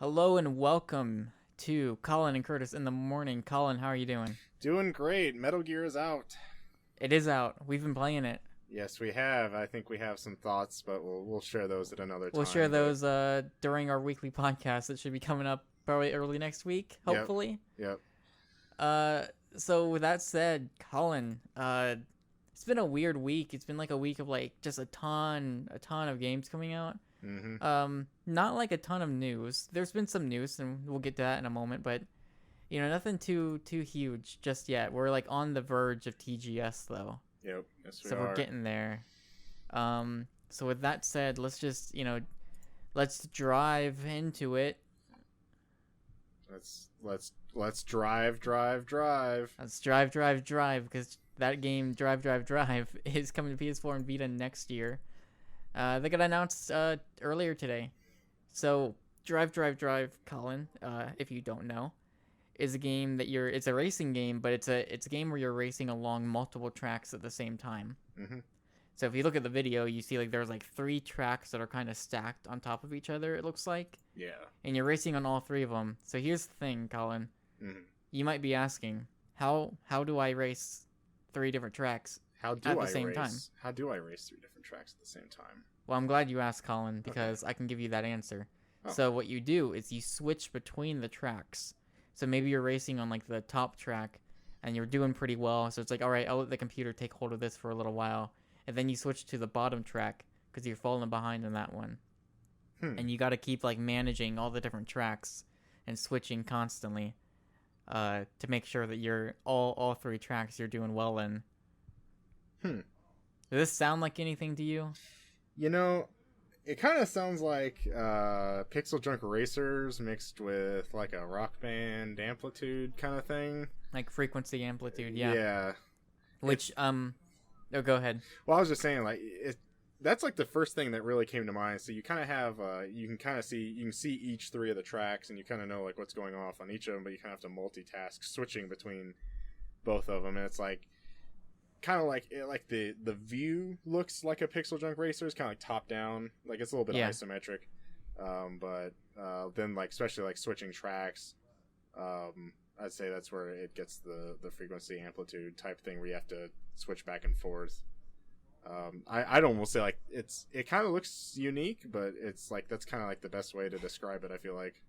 Hello and welcome to Colin and Curtis in the morning. Colin, how are you doing? Doing great. Metal Gear is out. It is out. We've been playing it. Yes, we have. I think we have some thoughts, but we'll share those at another We'll share time. But those during our weekly podcast that should be coming up probably early next week, yep, hopefully. yep. Uh, so with that said, Colin, it's been a weird week. It's been like a week of like just a ton of games coming out. Mm-hmm. Not like a ton of news. There's been some news, and we'll get to that in a moment, but nothing too huge just yet. We're like on the verge of TGS though. Yep. Yes, we So are. we're getting there. So with that said, let's just, let's drive into it. Let's drive. Let's drive, because that game, Drive, is coming to PS4 and Vita next year. They got announced earlier today. So Drive, Colin, if you don't know, is a game that it's a racing game, but it's a game where you're racing along multiple tracks at the same time. Mm-hmm. So if you look at the video, you see like there's like 3 tracks that are kind of stacked on top of each other, it looks like. Yeah. And you're racing on all 3 of them. So here's the thing, Colin. Mm-hmm. You might be asking, how do I race 3 different tracks at the same time? How do I race 3 different tracks at the same time? Well, I'm glad you asked, Colin, because I can give you that answer. Oh. So what you do is you switch between the tracks. So maybe you're racing on like the top track and you're doing pretty well. So it's like, all right, I'll let the computer take hold of this for a little while. And then you switch to the bottom track because you're falling behind in that one. And you got to keep like managing all the different tracks and switching constantly to make sure that you're all 3 tracks you're doing well in. Does this sound like anything to you? It kind of sounds like Pixel Junk Racers mixed with like a Rock Band Amplitude kind of thing. Like frequency, amplitude, yeah. Yeah. Which, oh, go ahead. Well, I was just saying, like, that's like the first thing that really came to mind. So you kind of have, you can see each 3 of the tracks, and you kind of know like what's going off on each of them, but you kind of have to multitask, switching between both of them, and it's like kind of like the view looks like a Pixel Junk Racer, is kind of like top down, like it's a little bit isometric, but then like especially like switching tracks, I'd say that's where it gets the frequency amplitude type thing where you have to switch back and forth. I'd almost say like it kind of looks unique, but it's like that's kind of like the best way to describe it, I feel like.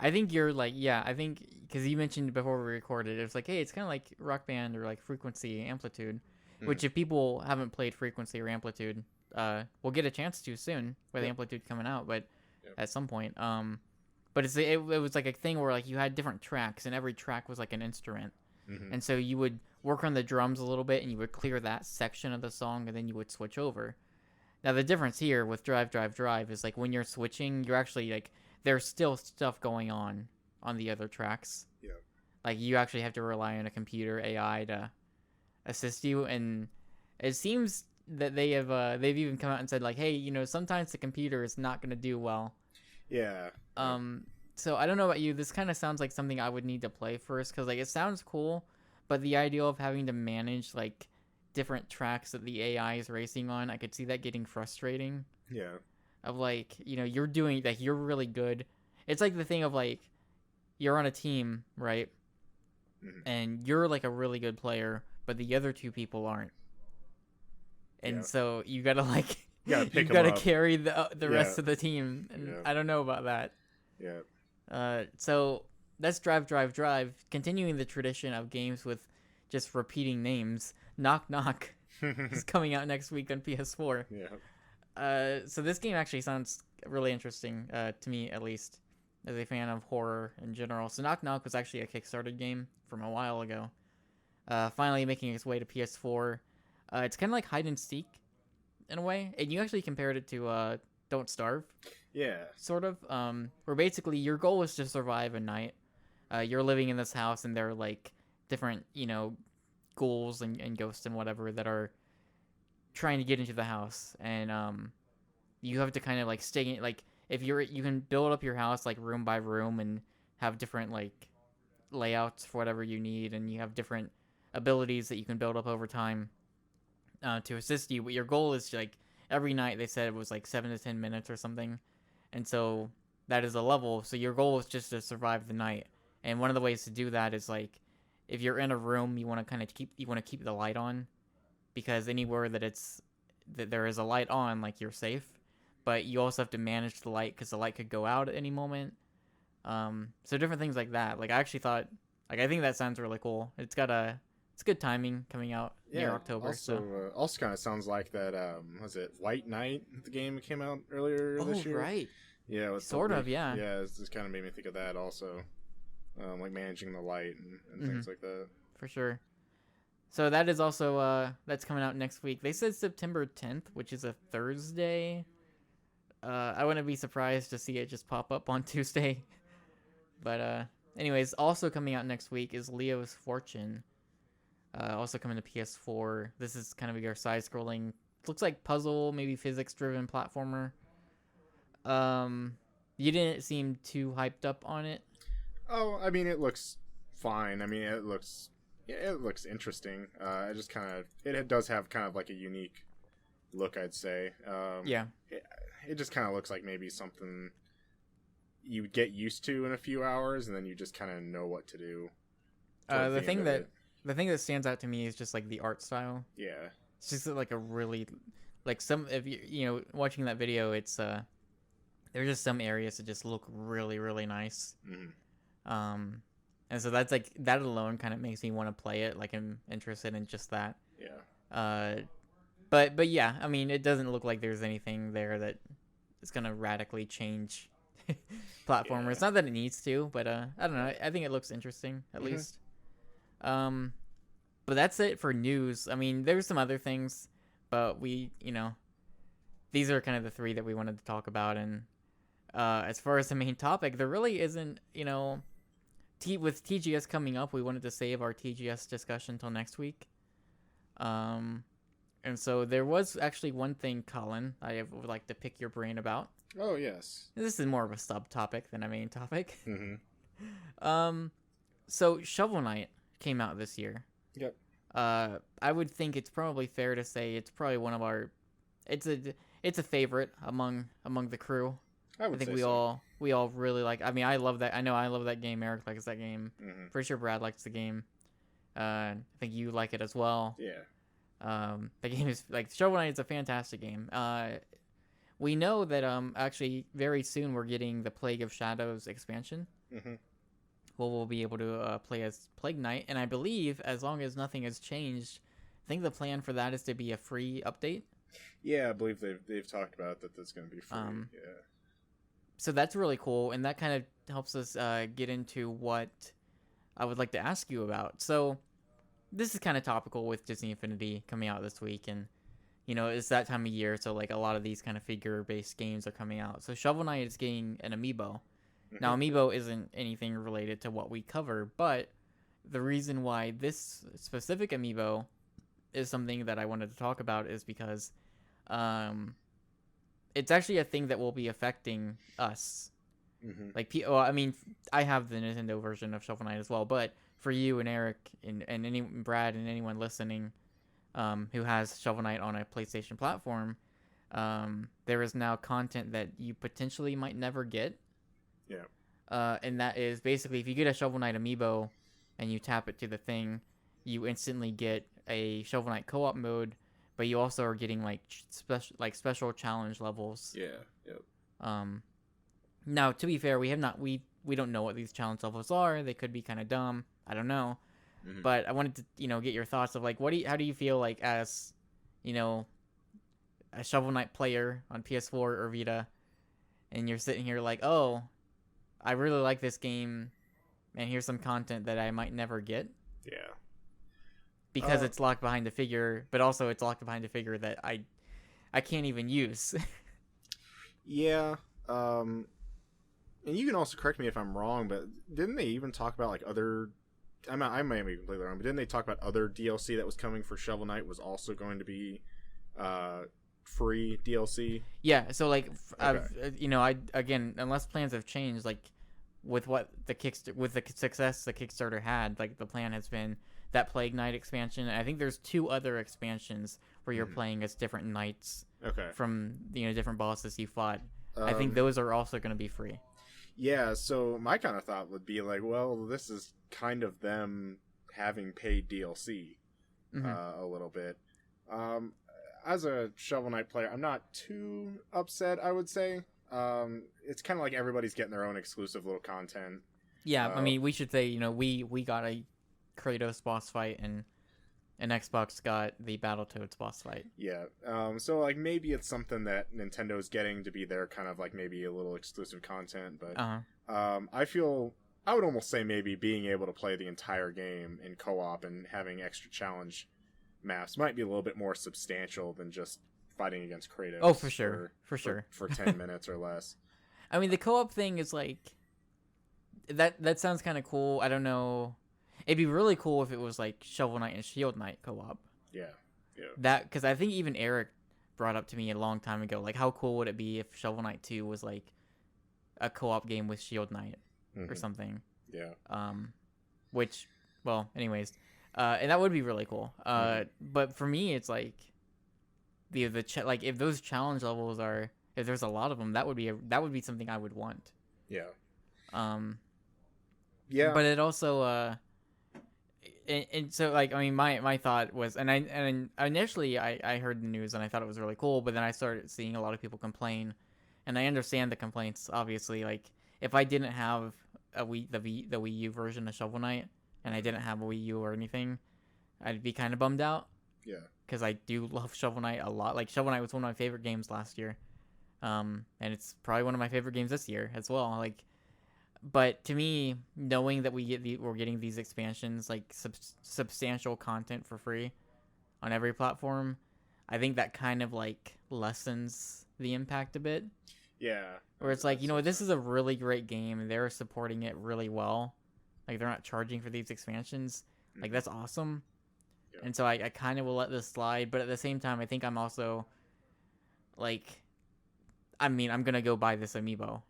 I think you're like, yeah, I think because you mentioned before we recorded, it was like, hey, it's kind of like Rock Band or like frequency amplitude, which if people haven't played frequency or amplitude, we'll get a chance to soon with amplitude coming out, but at some point, but it was like a thing where like you had different tracks and every track was like an instrument. And so you would work on the drums a little bit and you would clear that section of the song and then you would switch over. Now the difference here with Drive is like when you're switching, you're actually like, there's still stuff going on the other tracks. Yeah. Like you actually have to rely on a computer AI to assist you, and it seems that they've even come out and said like, hey, sometimes the computer is not going to do well. Yeah. So I don't know about you. This kind of sounds like something I would need to play first because like it sounds cool, but the idea of having to manage like different tracks that the AI is racing on, I could see that getting frustrating. Yeah. Of like, you're doing like you're really good. It's like the thing of like you're on a team, right? And you're like a really good player, but the other 2 people aren't. And so you gotta like you gotta carry the rest of the team. And I don't know about that. Yeah. So that's Drive. Continuing the tradition of games with just repeating names. Knock Knock is coming out next week on PS4. Yeah. So this game actually sounds really interesting to me, at least, as a fan of horror in general. So Knock Knock was actually a Kickstarter game from a while ago. Finally making its way to PS4. It's kind of like hide and seek in a way, and you actually compared it to Don't Starve. Yeah. Sort of. Where basically your goal is to survive a night. You're living in this house, and there are like different, ghouls and ghosts and whatever that are trying to get into the house, and you have to kind of like stay in, like if you can build up your house like room by room and have different like layouts for whatever you need, and you have different abilities that you can build up over time to assist you. But your goal is like every night they said it was like 7 to 10 minutes or something, and so that is a level. So your goal is just to survive the night. And one of the ways to do that is like, if you're in a room, you want to keep the light on, because anywhere that there is a light on, like, you're safe. But you also have to manage the light because the light could go out at any moment. So different things like that. Like, I actually thought, like, I think that sounds really cool. It's good timing coming out near October. Also kind of sounds like that. Was it White Knight? The game that came out earlier this year. Oh, right. Yeah, sort of. Yeah. Yeah, it's kind of made me think of that also, like managing the light and things like that. For sure. So that is also that's coming out next week. They said September 10th, which is a Thursday. I wouldn't be surprised to see it just pop up on Tuesday. But anyways, also coming out next week is Leo's Fortune. Also coming to PS4. This is kind of your side-scrolling, looks like puzzle, maybe physics-driven platformer. You didn't seem too hyped up on it. Oh, I mean, it looks fine. I mean, it looks interesting. It does have kind of like a unique look, I'd say. Yeah. It just kind of looks like maybe something you get used to in a few hours, and then you just kind of know what to do. The thing that stands out to me is just like the art style. Yeah. It's just like a really, like, some, if you watching that video, it's there's just some areas that just look really, really nice. Mm-hmm. And so that's like, that alone kind of makes me want to play it. Like, I'm interested in just that. Yeah. But yeah, I mean, it doesn't look like there's anything there that is gonna radically change platformers. Yeah. It's not that it needs to, but I don't know. I think it looks interesting at least. But that's it for news. I mean, there's some other things, but these are kind of the three that we wanted to talk about. And as far as the main topic, there really isn't. With TGS coming up, we wanted to save our TGS discussion till next week. And so there was actually one thing, Collin, I would like to pick your brain about. Oh, yes. This is more of a subtopic than a main topic. Mm-hmm. So Shovel Knight came out this year. Yep. I would think it's probably fair to say it's probably one of our, it's a favorite among the crew. I think we all really like. I mean, I love that. I know I love that game. Eric likes that game. Mm-hmm. Pretty sure Brad likes the game. I think you like it as well. Yeah. The game is like, Shovel Knight is a fantastic game. We know that actually very soon we're getting the Plague of Shadows expansion. Mm-hmm. Well, we'll be able to play as Plague Knight, and I believe as long as nothing has changed, I think the plan for that is to be a free update. Yeah, I believe they've talked about that. That's going to be free. Yeah. So that's really cool, and that kind of helps us get into what I would like to ask you about. So this is kind of topical with Disney Infinity coming out this week, and it's that time of year, so like a lot of these kind of figure-based games are coming out. So Shovel Knight is getting an Amiibo. Now, Amiibo isn't anything related to what we cover, but the reason why this specific Amiibo is something that I wanted to talk about is because it's actually a thing that will be affecting us. Mm-hmm. Like, I mean, I have the Nintendo version of Shovel Knight as well, but for you and Eric and Brad and anyone listening who has Shovel Knight on a PlayStation platform, there is now content that you potentially might never get. Yeah. And that is basically, if you get a Shovel Knight Amiibo and you tap it to the thing, you instantly get a Shovel Knight co-op mode, but you also are getting special challenge levels. Yeah. Yep. Now, to be fair, we don't know what these challenge levels are. They could be kind of dumb. I don't know. Mm-hmm. But I wanted to, get your thoughts of like, how do you feel like as, a Shovel Knight player on PS4 or Vita, and you're sitting here like, oh, I really like this game, and here's some content that I might never get. Yeah. Because it's locked behind a figure, but also it's locked behind a figure that I can't even use. Yeah. And you can also correct me if I'm wrong, but didn't they even talk about like other? I might be completely wrong, but didn't they talk about other DLC that was coming for Shovel Knight was also going to be free DLC? Yeah. So like, okay. again, unless plans have changed, like with the success the Kickstarter had, like the plan has been that Plague Knight expansion. And I think there's 2 other expansions where you're playing as different knights. Okay. From different bosses you fought. I think those are also going to be free. Yeah, so my kind of thought would be like, well, this is kind of them having paid DLC a little bit. Um, as a Shovel Knight player, I'm not too upset, I would say. It's kind of like everybody's getting their own exclusive little content. Yeah, I mean, we should say, we got a Kratos boss fight, and Xbox got the Battletoads boss fight. Yeah. So like maybe it's something that Nintendo's getting to be their kind of like maybe a little exclusive content, but I would almost say maybe being able to play the entire game in co-op and having extra challenge maps might be a little bit more substantial than just fighting against Kratos. Oh, for sure. For 10 minutes or less. I mean, the co-op thing is like that sounds kind of cool. I don't know. It'd be really cool if it was like Shovel Knight and Shield Knight co-op. Yeah. That, because I think even Eric brought up to me a long time ago, like, how cool would it be if Shovel Knight 2 was like a co-op game with Shield Knight or something? Yeah. Which, well, anyways, and that would be really cool. But for me, it's like like if those challenge levels if there's a lot of them, that would be something I would want. Yeah. Yeah. But it also and so, like, I mean, my thought was, and initially I heard the news and I thought it was really cool, but then I started seeing a lot of people complain, and I understand the complaints. Obviously, like, if I didn't have the Wii U version of Shovel Knight and I didn't have a Wii U or anything, I'd be kind of bummed out. Yeah. Because I do love Shovel Knight a lot. Like, Shovel Knight was one of my favorite games last year, and it's probably one of my favorite games this year as well. Like. But to me, knowing that we're getting these expansions, like substantial content for free on every platform, I think that kind of like lessens the impact a bit. Yeah. Where it's like, this is a really great game and they're supporting it really well. Like, they're not charging for these expansions. Like, that's awesome. Yeah. And so I kind of will let this slide. But at the same time, I think I'm also like, I'm going to go buy this Amiibo.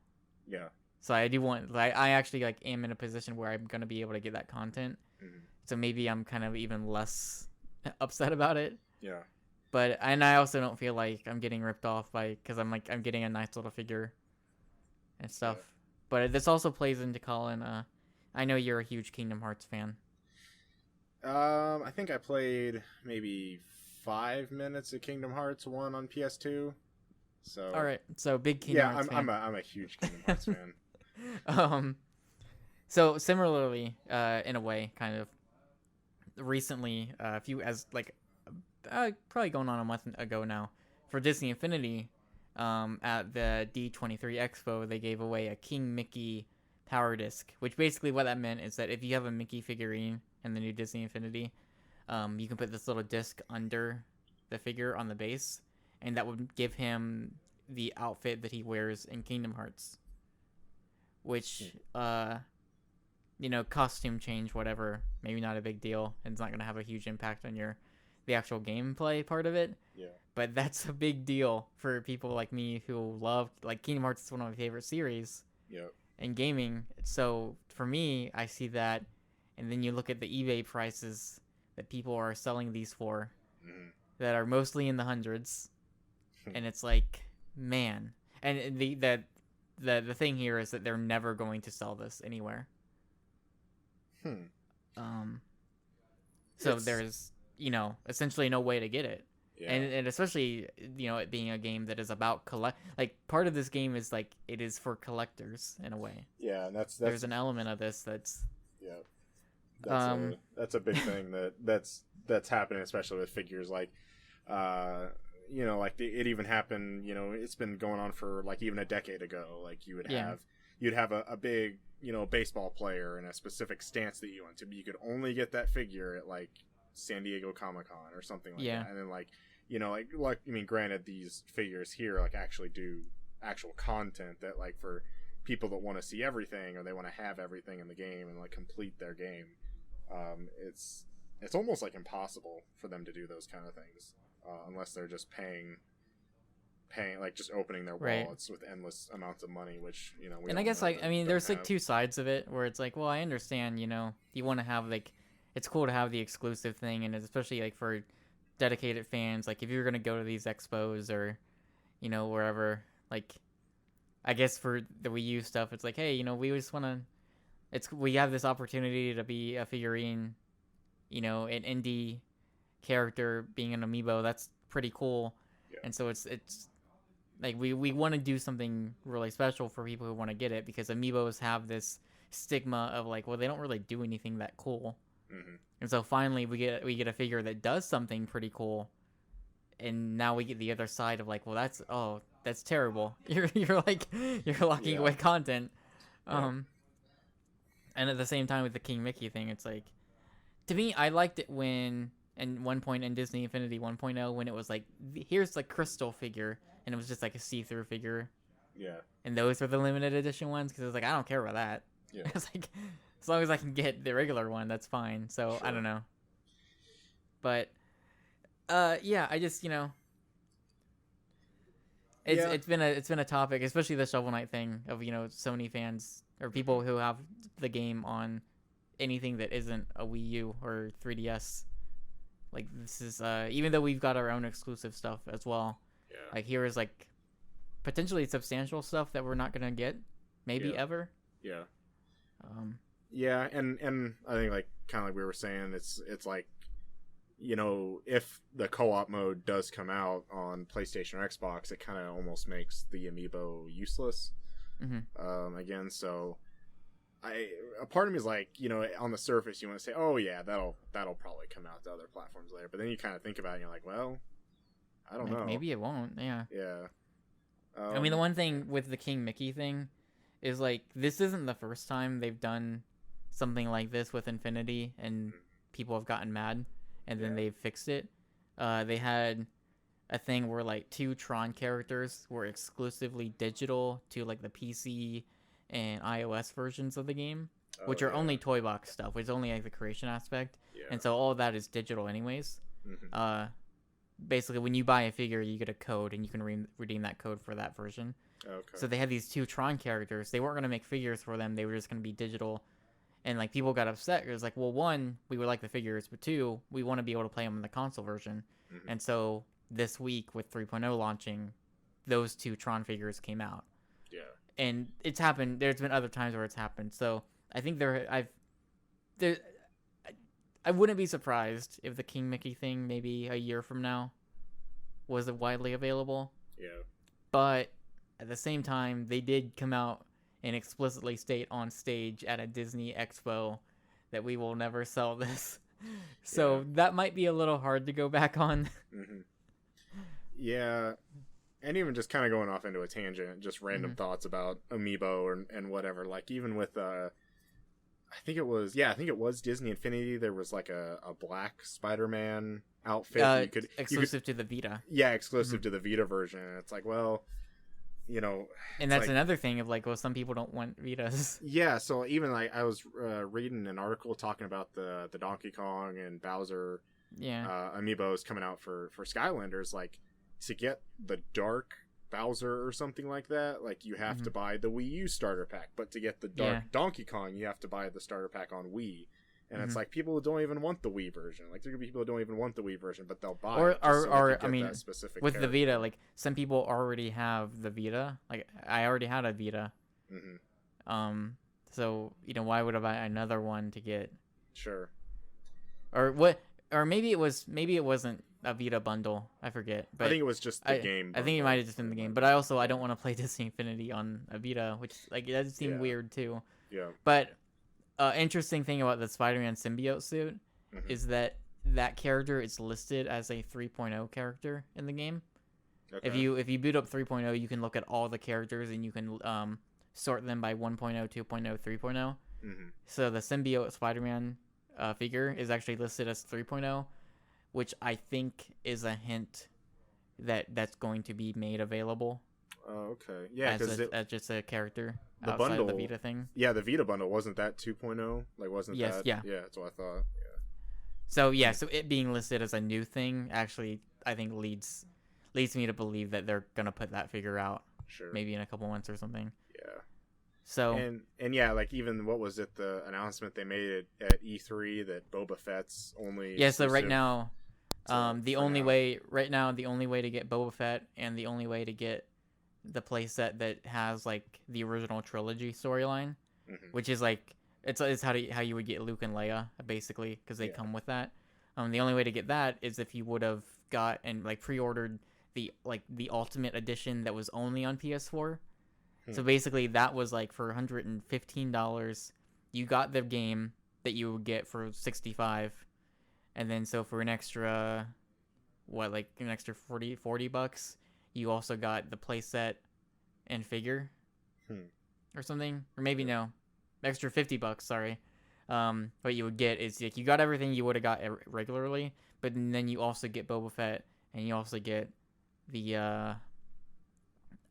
Yeah. So I do want, like, I actually like am in a position where I'm gonna be able to get that content. So maybe I'm kind of even less upset about it. Yeah. And I also don't feel like I'm getting ripped off because I'm getting a nice little figure and stuff. Yeah. But this also plays into Collin. I know you're a huge Kingdom Hearts fan. I think I played maybe 5 minutes of Kingdom Hearts 1 on PS2. So. All right. So big Kingdom Hearts fan. I'm a huge Kingdom Hearts fan. So similarly, in a way, kind of recently, probably going on a month ago now, for Disney Infinity, at the D23 Expo, they gave away a King Mickey power disc, which basically what that meant is that if you have a Mickey figurine in the new Disney Infinity, you can put this little disc under the figure on the base, and that would give him the outfit that he wears in Kingdom Hearts. Which, costume change, whatever, maybe not a big deal, and it's not going to have a huge impact on the actual gameplay part of it. Yeah. But that's a big deal for people like me who love, like, Kingdom Hearts is one of my favorite series. Yep. In gaming. So for me, I see that, and then you look at the eBay prices that people are selling these for, that are mostly in the hundreds, and it's like, man, and the thing here is that they're never going to sell this anywhere. So there's, essentially no way to get it. Yeah. And especially, it being a game that is about part of this game is like, it is for collectors in a way. Yeah, and there's an element of this that's. Yeah. That's a big thing that's happening, especially with figures like, it even happened, it's been going on for like even a decade ago. Like you'd have a big, baseball player in a specific stance that you went to, but you could only get that figure at like San Diego Comic-Con or something like that. And then granted, these figures here like actually do actual content that like for people that want to see everything or they want to have everything in the game and like complete their game, it's almost like impossible for them to do those kind of things. Unless they're just paying, like just opening their wallets with endless amounts of money, which and I guess there's like two sides of it where it's like, well, I understand, you want to have like, it's cool to have the exclusive thing, and especially like for dedicated fans, like if you're gonna go to these expos or, wherever, like I guess for the Wii U stuff, it's like, hey, we just want to. We have this opportunity to be a figurine, an indie character being an amiibo. That's pretty cool, Yeah. and so it's like we want to do something really special for people who want to get it, because amiibos have this stigma of like, well, they don't really do anything that cool. Mm-hmm. And so finally we get a figure that does something pretty cool, and now we get the other side of like, well, that's terrible. You're locking away content. Yeah. And at the same time with the King Mickey thing, it's like, to me, I liked it when in one point in Disney Infinity 1.0 when it was like, here's the crystal figure, and it was just like a see-through figure. Yeah. And those were the limited edition ones, because it was like, I don't care about that. Yeah. It's like, as long as I can get the regular one, that's fine. So Sure. I don't know. But yeah, I just it's been a topic, especially the Shovel Knight thing of Sony fans or people who have the game on anything that isn't a Wii U or 3DS. Like, this is even though we've got our own exclusive stuff as well. Yeah. Like, here is like potentially substantial stuff that we're not gonna get maybe ever. Yeah. Yeah, and I think like kind of like we were saying, it's like, if the co-op mode does come out on PlayStation or Xbox, it kind of almost makes the amiibo useless. Mm-hmm. Again, so a part of me is like, on the surface you want to say, oh yeah, that'll probably come out to other platforms later, but then you kind of think about it and you're like, well, I don't know, maybe it won't. Yeah. I mean, the one thing with the King Mickey thing is like, this isn't the first time they've done something like this with Infinity and people have gotten mad, and then they've fixed it. They had a thing where like 2 Tron characters were exclusively digital to like the PC and iOS versions of the game, which are only toy box stuff, which is only like the creation aspect. And so all of that is digital anyways. Mm-hmm. Basically, when you buy a figure, you get a code, and you can redeem that code for that version. Okay. So they had these 2 Tron characters. They weren't going to make figures for them. They were just going to be digital. And like, people got upset. It was like, well, 1, we would like the figures, but 2, we want to be able to play them in the console version. Mm-hmm. And so this week with 3.0 launching, those 2 Tron figures came out. Yeah. And it's happened. There's been other times where it's happened. So I think I wouldn't be surprised if the King Mickey thing maybe a year from now was widely available. Yeah. But at the same time, they did come out and explicitly state on stage at a Disney Expo that we will never sell this. So that might be a little hard to go back on. Mm-hmm. Yeah. And even just kind of going off into a tangent, just random thoughts about Amiibo and whatever. Like, even with, I think it was Disney Infinity. There was like a black Spider-Man outfit. Exclusive to the Vita. Yeah, exclusive to the Vita version. And it's like, well, and that's like, another thing of like, well, some people don't want Vitas. Yeah, so even like I was reading an article talking about the Donkey Kong and Bowser Amiibos coming out for Skylanders. Like, to get the Dark Bowser or something like that, like, you have to buy the Wii U starter pack, but to get the Dark Donkey Kong, you have to buy the starter pack on Wii. And it's like, people don't even want the Wii version. Like, there could be people who don't even want the Wii version, but they'll buy it. I mean, with the Vita, like, some people already have the Vita. Like, I already had a Vita. Mm-hmm. So, why would I buy another one to get? Sure. Or what? Or maybe it wasn't a Vita bundle. I forget. But I think it was just the game. I think it might have just been the game. But I don't want to play Disney Infinity on a Vita, which, like, it does seem weird too. Yeah. But interesting thing about the Spider-Man symbiote suit is that character is listed as a 3.0 character in the game. Okay. If you boot up 3.0, you can look at all the characters and you can sort them by 1.0, 2.0, 3.0. So the symbiote Spider-Man figure is actually listed as 3.0, which I think is a hint that that's going to be made available. Oh, okay. Yeah, as just a character the outside bundle, of the Vita thing. Yeah, the Vita bundle, wasn't that 2.0? Like, wasn't that? Yeah. Yeah, that's what I thought. Yeah. So it being listed as a new thing actually, I think leads me to believe that they're gonna put that figure out. Sure. Maybe in a couple months or something. Yeah. So and yeah, like, even what was it, the announcement they made at E3 that Boba Fett's only so right now the only way to get Boba Fett and the only way to get the playset that has like the original trilogy storyline, Mm-hmm. which is like it's how you would get Luke and Leia basically, because they come with that. The only way to get that is if you would have got and like pre-ordered the Ultimate Edition that was only on PS4. So basically, that was like for $115. You got the game that you would get for $65, and then so for an extra, like an extra $40, you also got the playset and figure, or something, or maybe no, extra $50. Sorry. What you would get is like you got everything you would have got regularly, but then you also get Boba Fett, and you also get the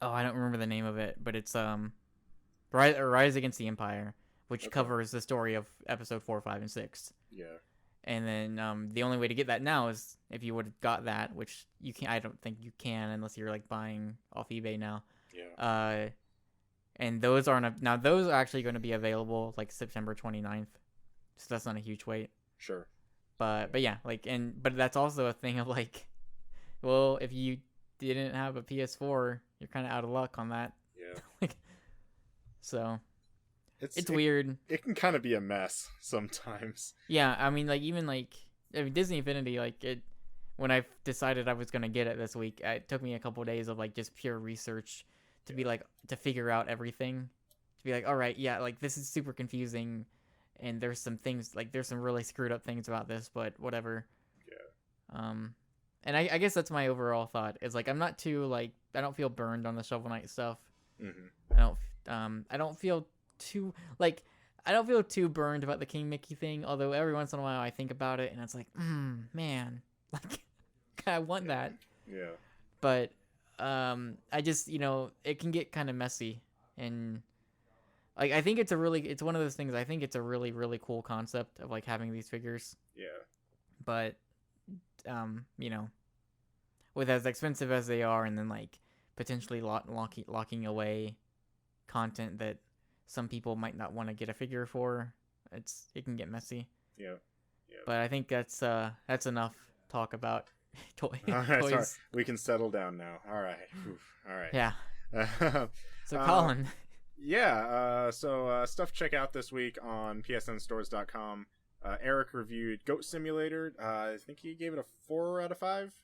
I don't remember the name of it, but it's Rise Against the Empire, which covers the story of episode 4, 5, and 6. Yeah. And then the only way to get that now is if you would have got that, which you can. I don't think you can unless you're like buying off eBay now. Yeah. And those aren't now. Those are actually going to be available like September 29th, so that's not a huge wait. Sure. But yeah, like but that's also a thing of like, well, if you didn't have a PS4, you're kind of out of luck on that. Yeah. Like, so it's it, weird. It can kind of be a mess sometimes. Yeah, I mean, like even like Disney Infinity, like when I decided I was gonna get it this week, it took me a couple days of like just pure research to be like to figure out everything, to be like, all right, yeah, like this is super confusing, and there's some things like there's some really screwed up things about this, but whatever. Yeah. And I guess that's my overall thought is like I'm not too like I don't feel burned on the Shovel Knight stuff. Mm-hmm. I don't feel too like I don't feel too burned about the King Mickey thing. Although every once in a while I think about it and it's like, man, like I want that. Yeah. But I just it can get kind of messy, and like I think it's one of those things. I think it's a really really cool concept of like having these figures. Yeah. But with as expensive as they are, and then like potentially locking away content that some people might not want to get a figure for, it can get messy. Yeah. But I think that's enough talk about toys. Sorry. We can settle down now. All right. Oof. All right. Yeah. So Collin. So stuff to check out this week on psnstores.com. Eric reviewed Goat Simulator. I think he gave it a 4 out of 5,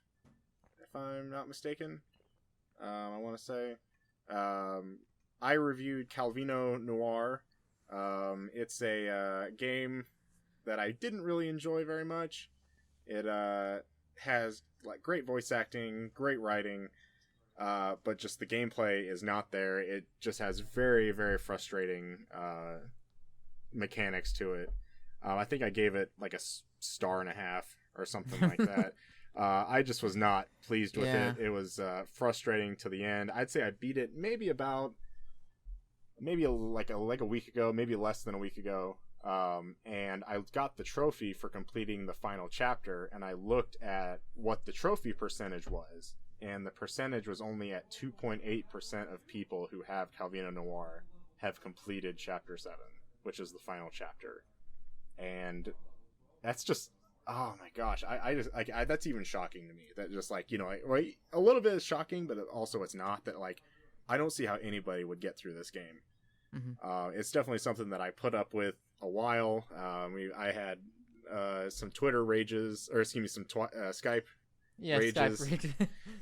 if I'm not mistaken. I want to say. I reviewed Calvino Noir. It's a game that I didn't really enjoy very much. It has like great voice acting, great writing, but just the gameplay is not there. It just has very, very frustrating mechanics to it. I think I gave it like a 1.5 stars or something like that. I just was not pleased with it. It was frustrating to the end. I'd say I beat it maybe like a week ago, maybe less than a week ago. And I got the trophy for completing the final chapter, and I looked at what the trophy percentage was, and the percentage was only at 2.8% of people who have Calvino Noir have completed Chapter 7, which is the final chapter. And that's just, oh my gosh, I just that's even shocking to me. That just like, a little bit is shocking, but also it's not. That like, I don't see how anybody would get through this game. Mm-hmm. It's definitely something that I put up with a while. I had some Twitter rages, or excuse me, some Skype rages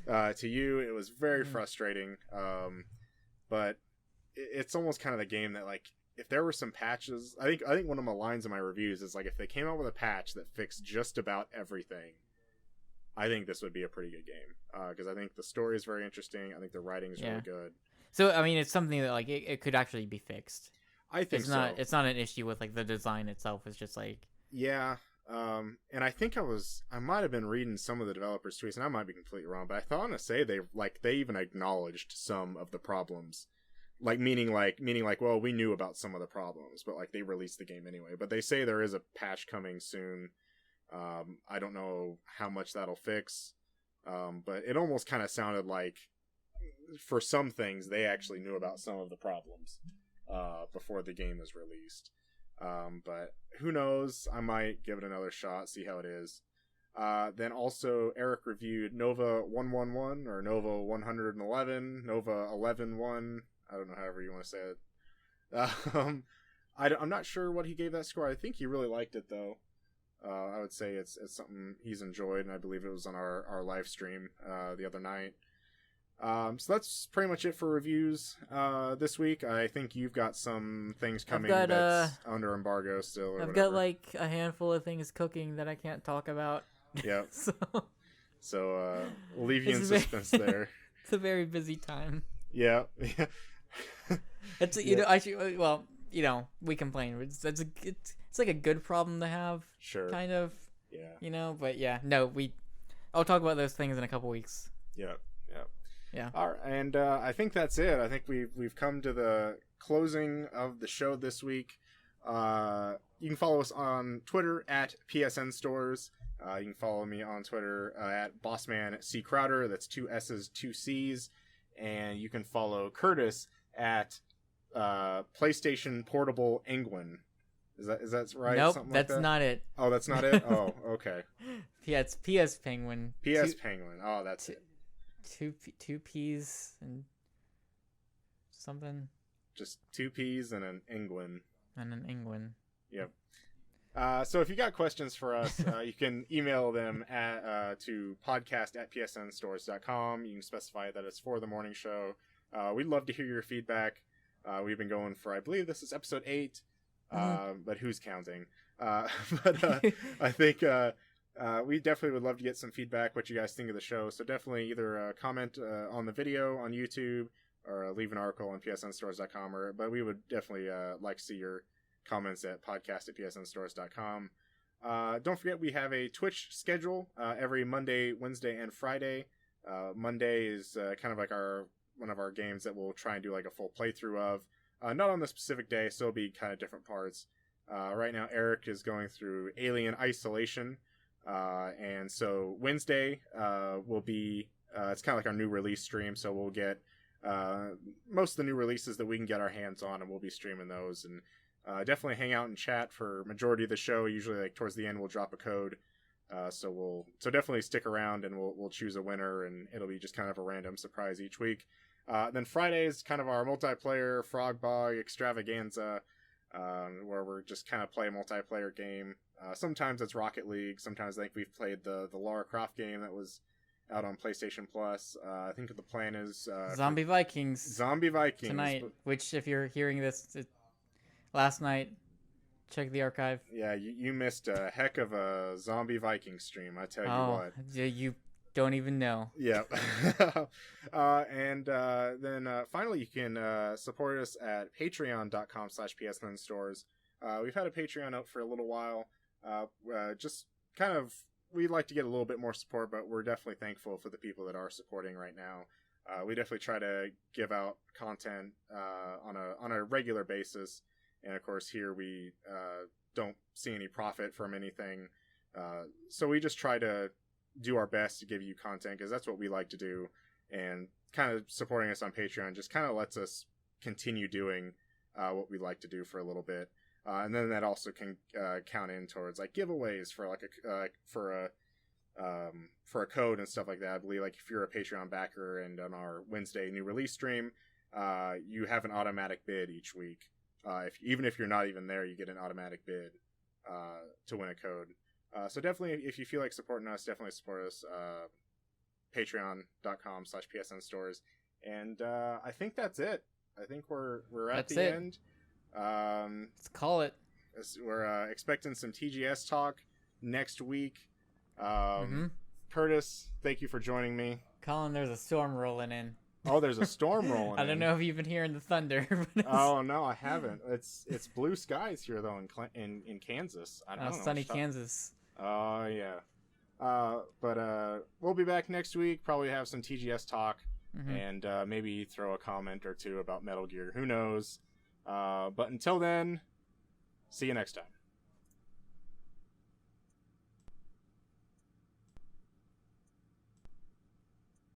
to you. It was very frustrating. But it's almost kind of the game that like, if there were some patches, I think one of my lines in my reviews is like, if they came out with a patch that fixed just about everything, I think this would be a pretty good game. Because I think the story is very interesting. I think the writing is really good. So I mean, it's something that like it could actually be fixed. I think it's not an issue with like the design itself. It's just like and I think I might have been reading some of the developers' tweets, and I might be completely wrong, but I thought to say they even acknowledged some of the problems. Meaning like, well, we knew about some of the problems, but like they released the game anyway. But they say there is a patch coming soon. I don't know how much that'll fix, but it almost kind of sounded like for some things they actually knew about some of the problems before the game was released. But who knows? I might give it another shot, see how it is. Then also Eric reviewed Nova 111 or Nova 111, Nova 11-1. I don't know, however you want to say it. I'm not sure what he gave that score. I think he really liked it, though. I would say it's something he's enjoyed, and I believe it was on our live stream the other night. So that's pretty much it for reviews this week. I think you've got some things coming that's under embargo still. I've got like a handful of things cooking that I can't talk about. Yep. So we'll leave you It's in suspense there. It's a very busy time. Yeah. It's you know, actually, well, you know, we complain. It's like a good problem to have. Sure. Kind of. Yeah. You know, but yeah, no, I'll talk about those things in a couple weeks. Yep. Yeah. All right, and I think that's it. I think we've come to the closing of the show this week. You can follow us on Twitter at PSN Stores. You can follow me on Twitter at BossmanCCrowder. That's 2 S's, 2 C's. And you can follow Curtis at PlayStation Portable Engwin. Is that right? Nope, Something that's like that? not it. Oh, that's not it? Oh, okay. Yeah, it's PS Penguin. Penguin. Oh, that's it. Two P's and something. Just 2 P's and an Engwin. And an Engwin. Yep. So if you got questions for us, you can email them to podcast@psnstores.com. You can specify that it's for the morning show. We'd love to hear your feedback. We've been going for, I believe this is episode 8, but who's counting? But I think we definitely would love to get some feedback, what you guys think of the show. So definitely either comment on the video on YouTube or leave an article on psnstores.com. But we would definitely like to see your comments at podcast@psnstores.com. Don't forget we have a Twitch schedule every Monday, Wednesday, and Friday. Monday is kind of like one of our games that we'll try and do like a full playthrough of. Not on the specific day, so it'll be kind of different parts. Right now Eric is going through Alien Isolation. And so Wednesday will be it's kind of like our new release stream, so we'll get most of the new releases that we can get our hands on, and we'll be streaming those. And definitely hang out and chat for majority of the show. Usually, like towards the end, we'll drop a code. So definitely stick around, and we'll choose a winner, and it'll be just kind of a random surprise each week. Then Friday is kind of our multiplayer Frog Bog extravaganza, where we're just kind of play a multiplayer game. Sometimes it's Rocket League. Sometimes I think we've played the Lara Croft game that was out on PlayStation Plus. I think the plan is Zombie Vikings tonight. Which, if you're hearing this last night, check the archive. Yeah, you missed a heck of a Zombie Viking stream. I tell you what. You don't even know. Yeah. And then finally, you can support us at patreon.com/psnstores. We've had a Patreon out for a little while. Just kind of, we'd like to get a little bit more support, but we're definitely thankful for the people that are supporting right now. We definitely try to give out content on a regular basis, and of course here we don't see any profit from anything, so we just try to do our best to give you content, because that's what we like to do, and kind of supporting us on Patreon just kind of lets us continue doing what we like to do for a little bit. And then that also can count in towards like giveaways for like for a code and stuff like that. I believe like if you're a Patreon backer and on our Wednesday new release stream, you have an automatic bid each week. Even if you're not even there, you get an automatic bid to win a code. So definitely, if you feel like supporting us, definitely support us. Patreon.com/psnstores. And I think that's it. I think we're at the end. Let's call it. We're expecting some TGS talk next week. Curtis, thank you for joining me. Collin, there's a storm rolling in. Oh, there's a storm rolling in. I don't know if you've been hearing the thunder. But oh no, I haven't. It's blue skies here though in Kansas. I don't know. Sunny Kansas. Oh yeah. But we'll be back next week. Probably have some TGS talk, and maybe throw a comment or two about Metal Gear. Who knows? But until then, see you next time.